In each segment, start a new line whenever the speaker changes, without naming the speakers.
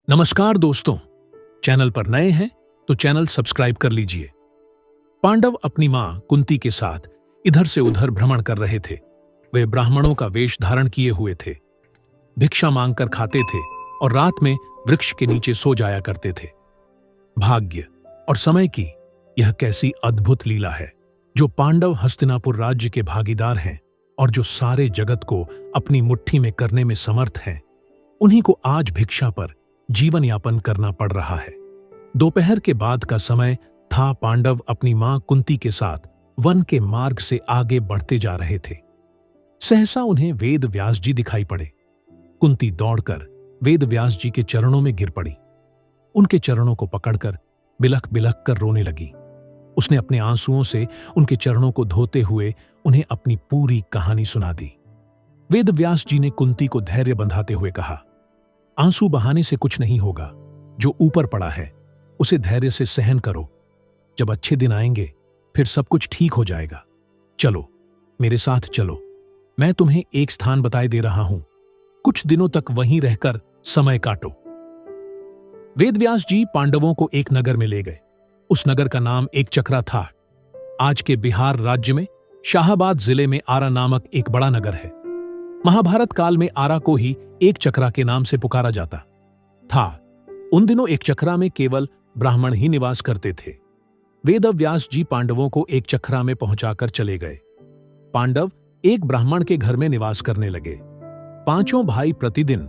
नमस्कार दोस्तों, चैनल पर नए हैं तो चैनल सब्सक्राइब कर लीजिए। पांडव अपनी मां कुंती के साथ इधर से उधर भ्रमण कर रहे थे। वे ब्राह्मणों का वेश धारण किए हुए थे, भिक्षा मांगकर खाते थे और रात में वृक्ष के नीचे सो जाया करते थे। भाग्य और समय की यह कैसी अद्भुत लीला है, जो पांडव हस्तिनापुर राज्य के भागीदार हैं और जो सारे जगत को अपनी मुट्ठी में करने में समर्थ हैं, उन्हीं को आज भिक्षा पर जीवन यापन करना पड़ रहा है। दोपहर के बाद का समय था। पांडव अपनी मां कुंती के साथ वन के मार्ग से आगे बढ़ते जा रहे थे। सहसा उन्हें वेद व्यास जी दिखाई पड़े। कुंती दौड़कर वेद व्यास जी के चरणों में गिर पड़ी। उनके चरणों को पकड़कर बिलख बिलख कर रोने लगी। उसने अपने आंसुओं से उनके चरणों को धोते हुए उन्हें अपनी पूरी कहानी सुना दी। वेद व्यास जी ने कुंती को धैर्य बंधाते हुए कहा, आंसू बहाने से कुछ नहीं होगा। जो ऊपर पड़ा है उसे धैर्य से सहन करो। जब अच्छे दिन आएंगे फिर सब कुछ ठीक हो जाएगा। चलो, मेरे साथ चलो। मैं तुम्हें एक स्थान बताए दे रहा हूं। कुछ दिनों तक वहीं रहकर समय काटो। वेदव्यास जी पांडवों को एक नगर में ले गए। उस नगर का नाम एक चक्रा था। आज के बिहार राज्य में शाहाबाद जिले में आरा नामक एक बड़ा नगर है। महाभारत काल में आरा को ही एक चक्रा के नाम से पुकारा जाता था। उन दिनों एक चक्रा में केवल ब्राह्मण ही निवास करते थे। वेदव्यास जी पांडवों को एक चक्रा में पहुंचाकर चले गए। पांडव एक ब्राह्मण के घर में निवास करने लगे। पांचों भाई प्रतिदिन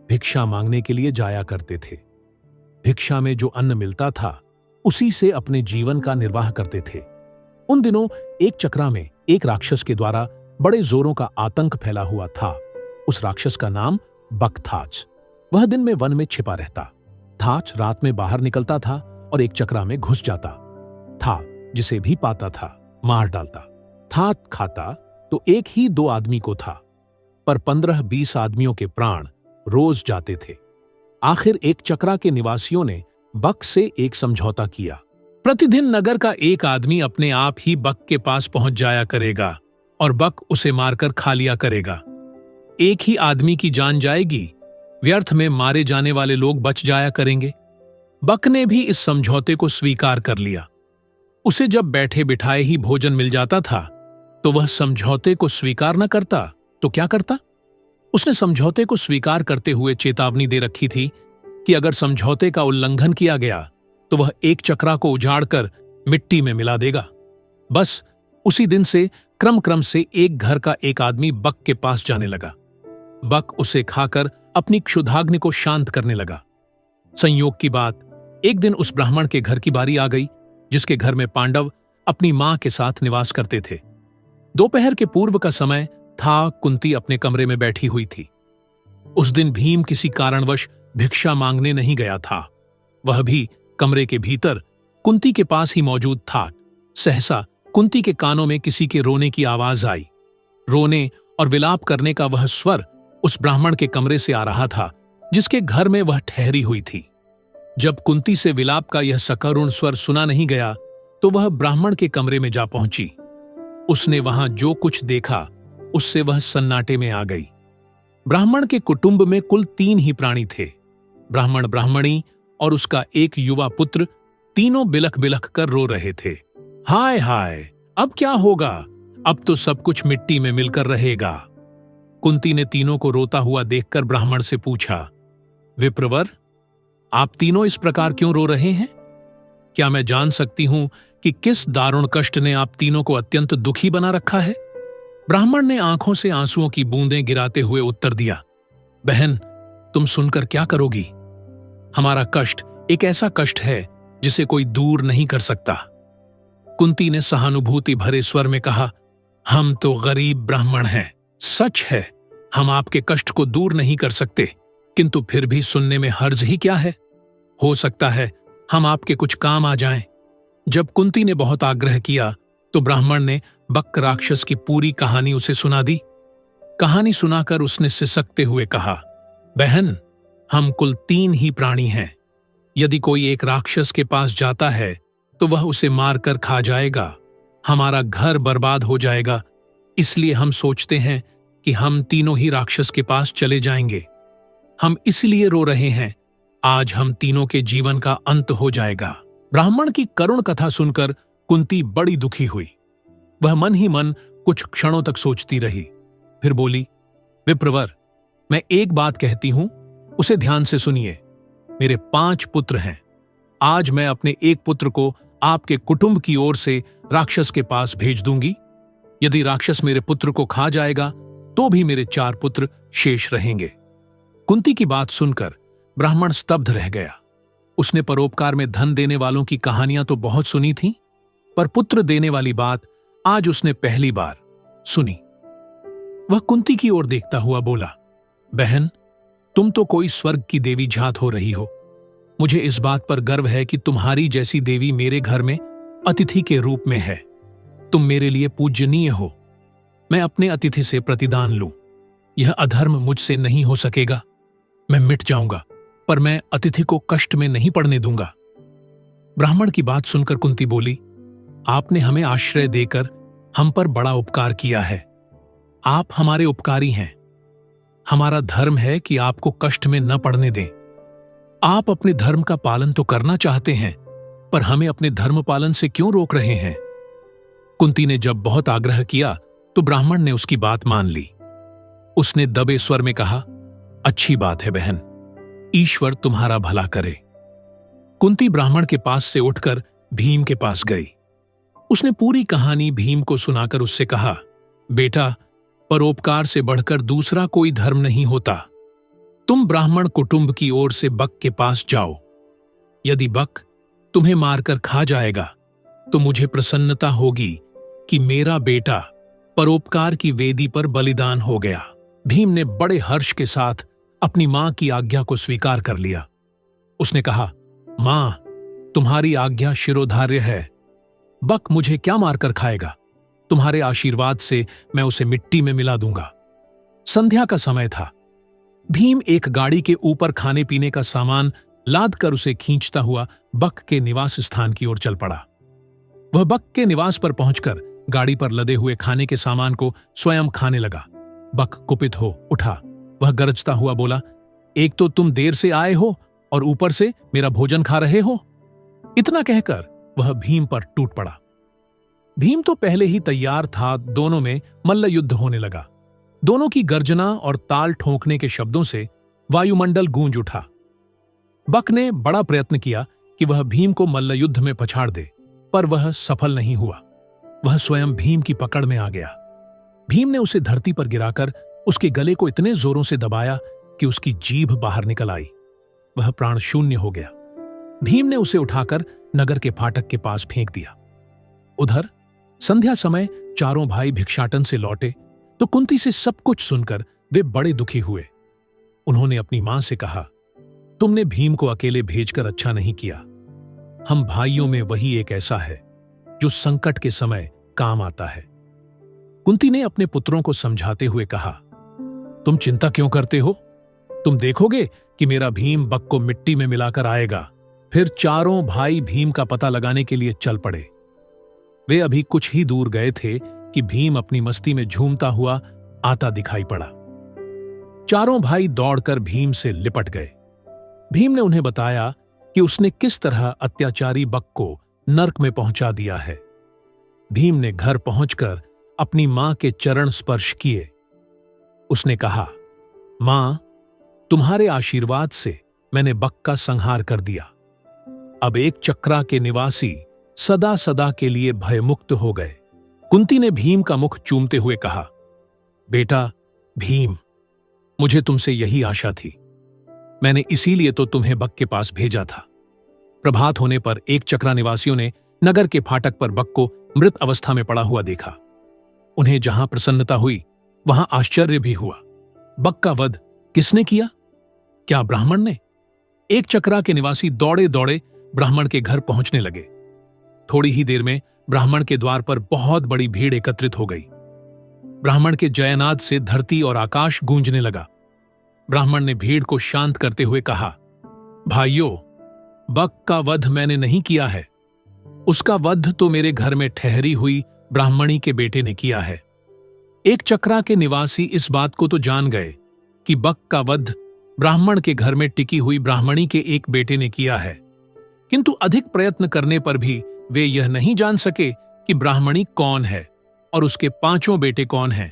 भिक्षा मांगने के लिए जाया करते थे। भिक्षा में जो अन्न मिलता था उसी से अपने जीवन का निर्वाह करते थे। उन दिनों एक चक्रा में एक राक्षस के द्वारा बड़े जोरों का आतंक फैला हुआ था। उस राक्षस का नाम बक था। वह दिन में वन में छिपा रहता था, रात में बाहर निकलता था और एक चक्रा में घुस जाता था। जिसे भी पाता था मार डालता था। खाता तो एक ही दो आदमी को था, पर 15-20 आदमियों के प्राण रोज जाते थे। आखिर एक चक्रा के निवासियों ने बक से एक समझौता किया। प्रतिदिन नगर का एक आदमी अपने आप ही बक के पास पहुंच जाया करेगा और बक उसे मारकर खा लिया करेगा। एक ही आदमी की जान जाएगी, व्यर्थ में मारे जाने वाले लोग बच जाया करेंगे। बक ने भी इस समझौते को स्वीकार कर लिया। उसे जब बैठे बिठाए ही भोजन मिल जाता था तो वह समझौते को स्वीकार न करता तो क्या करता? उसने समझौते को स्वीकार करते हुए चेतावनी दे रखी थी कि अगर समझौते का उल्लंघन किया गया तो वह एक चक्रा को उजाड़कर मिट्टी में मिला देगा। बस उसी दिन से क्रम से एक घर का एक आदमी बक के पास जाने लगा। बक उसे खाकर अपनी क्षुधाग्नि को शांत करने लगा। संयोग की बात, एक दिन उस ब्राह्मण के घर की बारी आ गई जिसके घर में पांडव अपनी मां के साथ निवास करते थे। दोपहर के पूर्व का समय था। कुंती अपने कमरे में बैठी हुई थी। उस दिन भीम किसी कारणवश भिक्षा मांगने नहीं गया था। वह भी कमरे के भीतर कुंती के पास ही मौजूद था। सहसा कुंती के कानों में किसी के रोने की आवाज आई। रोने और विलाप करने का वह स्वर उस ब्राह्मण के कमरे से आ रहा था जिसके घर में वह ठहरी हुई थी। जब कुंती से विलाप का यह सकरुण स्वर सुना नहीं गया तो वह ब्राह्मण के कमरे में जा पहुंची। उसने वहां जो कुछ देखा उससे वह सन्नाटे में आ गई। ब्राह्मण के कुटुंब में कुल 3 ही प्राणी थे, ब्राह्मण, ब्राह्मणी और उसका एक युवा पुत्र। तीनों बिलख बिलख कर रो रहे थे। हाय हाय, अब क्या होगा? अब तो सब कुछ मिट्टी में मिलकर रहेगा। कुंती ने तीनों को रोता हुआ देखकर ब्राह्मण से पूछा, विप्रवर, आप तीनों इस प्रकार क्यों रो रहे हैं? क्या मैं जान सकती हूं कि किस दारुण कष्ट ने आप तीनों को अत्यंत दुखी बना रखा है? ब्राह्मण ने आंखों से आंसुओं की बूंदें गिराते हुए उत्तर दिया, बहन, तुम सुनकर क्या करोगी? हमारा कष्ट एक ऐसा कष्ट है जिसे कोई दूर नहीं कर सकता। कुंती ने सहानुभूति भरे स्वर में कहा, हम तो गरीब ब्राह्मण हैं। सच है, हम आपके कष्ट को दूर नहीं कर सकते, किंतु फिर भी सुनने में हर्ज ही क्या है? हो सकता है हम आपके कुछ काम आ जाएं। जब कुंती ने बहुत आग्रह किया तो ब्राह्मण ने बक राक्षस की पूरी कहानी उसे सुना दी। कहानी सुनाकर उसने सिसकते हुए कहा, बहन, हम कुल 3 ही प्राणी हैं। यदि कोई एक राक्षस के पास जाता है तो वह उसे मारकर खा जाएगा, हमारा घर बर्बाद हो जाएगा। इसलिए हम सोचते हैं कि हम तीनों ही राक्षस के पास चले जाएंगे। हम इसलिए रो रहे हैं, आज हम तीनों के जीवन का अंत हो जाएगा। ब्राह्मण की करुण कथा सुनकर कुंती बड़ी दुखी हुई। वह मन ही मन कुछ क्षणों तक सोचती रही, फिर बोली, विप्रवर, मैं एक बात कहती हूं, उसे ध्यान से सुनिए। मेरे 5 पुत्र हैं। आज मैं अपने एक पुत्र को आपके कुटुंब की ओर से राक्षस के पास भेज दूंगी। यदि राक्षस मेरे पुत्र को खा जाएगा तो भी मेरे 4 पुत्र शेष रहेंगे। कुंती की बात सुनकर ब्राह्मण स्तब्ध रह गया। उसने परोपकार में धन देने वालों की कहानियां तो बहुत सुनी थीं, पर पुत्र देने वाली बात आज उसने पहली बार सुनी। वह कुंती की ओर देखता हुआ बोला, बहन, तुम तो कोई स्वर्ग की देवी झात हो रही हो। मुझे इस बात पर गर्व है कि तुम्हारी जैसी देवी मेरे घर में अतिथि के रूप में है। तुम मेरे लिए पूजनीय हो। मैं अपने अतिथि से प्रतिदान लूं, यह अधर्म मुझसे नहीं हो सकेगा। मैं मिट जाऊंगा, पर मैं अतिथि को कष्ट में नहीं पड़ने दूंगा। ब्राह्मण की बात सुनकर कुंती बोली, आपने हमें आश्रय देकर हम पर बड़ा उपकार किया है। आप हमारे उपकारी हैं। हमारा धर्म है कि आपको कष्ट में न पड़ने दें। आप अपने धर्म का पालन तो करना चाहते हैं, पर हमें अपने धर्म पालन से क्यों रोक रहे हैं? कुंती ने जब बहुत आग्रह किया तो ब्राह्मण ने उसकी बात मान ली। उसने दबे स्वर में कहा, अच्छी बात है बहन, ईश्वर तुम्हारा भला करे। कुंती ब्राह्मण के पास से उठकर भीम के पास गई। उसने पूरी कहानी भीम को सुनाकर उससे कहा, बेटा, परोपकार से बढ़कर दूसरा कोई धर्म नहीं होता। तुम ब्राह्मण कुटुंब की ओर से बक के पास जाओ। यदि बक तुम्हें मारकर खा जाएगा तो मुझे प्रसन्नता होगी कि मेरा बेटा परोपकार की वेदी पर बलिदान हो गया। भीम ने बड़े हर्ष के साथ अपनी मां की आज्ञा को स्वीकार कर लिया। उसने कहा, मां, तुम्हारी आज्ञा शिरोधार्य है। बक मुझे क्या मारकर खाएगा? तुम्हारे आशीर्वाद से मैं उसे मिट्टी में मिला दूंगा। संध्या का समय था। भीम एक गाड़ी के ऊपर खाने पीने का सामान लाद कर उसे खींचता हुआ बक के निवास स्थान की ओर चल पड़ा। वह बक के निवास पर पहुंचकर गाड़ी पर लदे हुए खाने के सामान को स्वयं खाने लगा। बक कुपित हो उठा। वह गरजता हुआ बोला, एक तो तुम देर से आए हो और ऊपर से मेरा भोजन खा रहे हो। इतना कहकर वह भीम पर टूट पड़ा। भीम तो पहले ही तैयार था। दोनों में मल्ल युद्ध होने लगा। दोनों की गर्जना और ताल ठोंकने के शब्दों से वायुमंडल गूंज उठा। बक ने बड़ा प्रयत्न किया कि वह भीम को मल्ल युद्ध में पछाड़ दे, पर वह सफल नहीं हुआ। वह स्वयं भीम की पकड़ में आ गया। भीम ने उसे धरती पर गिराकर उसके गले को इतने जोरों से दबाया कि उसकी जीभ बाहर निकल आई। वह प्राण शून्य हो गया। भीम ने उसे उठाकर नगर के फाटक के पास फेंक दिया। उधर संध्या समय चारों भाई भिक्षाटन से लौटे तो कुंती से सब कुछ सुनकर वे बड़े दुखी हुए। उन्होंने अपनी मां से कहा, तुमने भीम को अकेले भेजकर अच्छा नहीं किया। हम भाइयों में वही एक ऐसा है जो संकट के समय काम आता है। कुंती ने अपने पुत्रों को समझाते हुए कहा, तुम चिंता क्यों करते हो? तुम देखोगे कि मेरा भीम बक को मिट्टी में मिलाकर आएगा। फिर चारों भाई भीम का पता लगाने के लिए चल पड़े। वे अभी कुछ ही दूर गए थे कि भीम अपनी मस्ती में झूमता हुआ आता दिखाई पड़ा। चारों भाई दौड़कर भीम से लिपट गए। भीम ने उन्हें बताया कि उसने किस तरह अत्याचारी बक को नर्क में पहुंचा दिया है। भीम ने घर पहुंचकर अपनी मां के चरण स्पर्श किए। उसने कहा, मां, तुम्हारे आशीर्वाद से मैंने बक का संहार कर दिया। अब एक चक्रा के निवासी सदा सदा के लिए भयमुक्त हो गए। कुंती ने भीम का मुख चूमते हुए कहा, बेटा भीम, मुझे तुमसे यही आशा थी। मैंने इसीलिए तो तुम्हें बक के पास भेजा था। प्रभात होने पर एक चक्रा निवासियों ने नगर के फाटक पर बक को मृत अवस्था में पड़ा हुआ देखा। उन्हें जहां प्रसन्नता हुई वहां आश्चर्य भी हुआ। बक का वध किसने किया? क्या ब्राह्मण ने? एक चक्रा के निवासी दौड़े दौड़े ब्राह्मण के घर पहुंचने लगे। थोड़ी ही देर में ब्राह्मण के द्वार पर बहुत बड़ी भीड़ एकत्रित हो गई। ब्राह्मण के जयनाद से धरती और आकाश गूंजने लगा। ब्राह्मण ने भीड़ को शांत करते हुए कहा, भाइयों, बक का वध मैंने नहीं किया है। उसका वध तो मेरे घर में ठहरी हुई ब्राह्मणी के बेटे ने किया है। एक चक्रा के निवासी इस बात को तो जान गए कि बक का वध ब्राह्मण के घर में टिकी हुई ब्राह्मणी के एक बेटे ने किया है, किंतु अधिक प्रयत्न करने पर भी वे यह नहीं जान सके कि ब्राह्मणी कौन है और उसके 5 बेटे कौन हैं।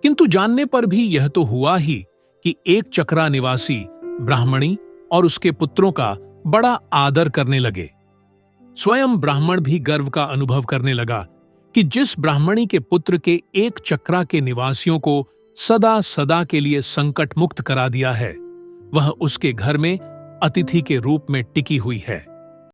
किंतु जानने पर भी यह तो हुआ ही कि एक चक्रा निवासी ब्राह्मणी और उसके पुत्रों का बड़ा आदर करने लगे। स्वयं ब्राह्मण भी गर्व का अनुभव करने लगा कि जिस ब्राह्मणी के पुत्र के एक चक्रा के निवासियों को सदा सदा के लिए संकट मुक्त करा दिया है, वह उसके घर में अतिथि के रूप में टिकी हुई है।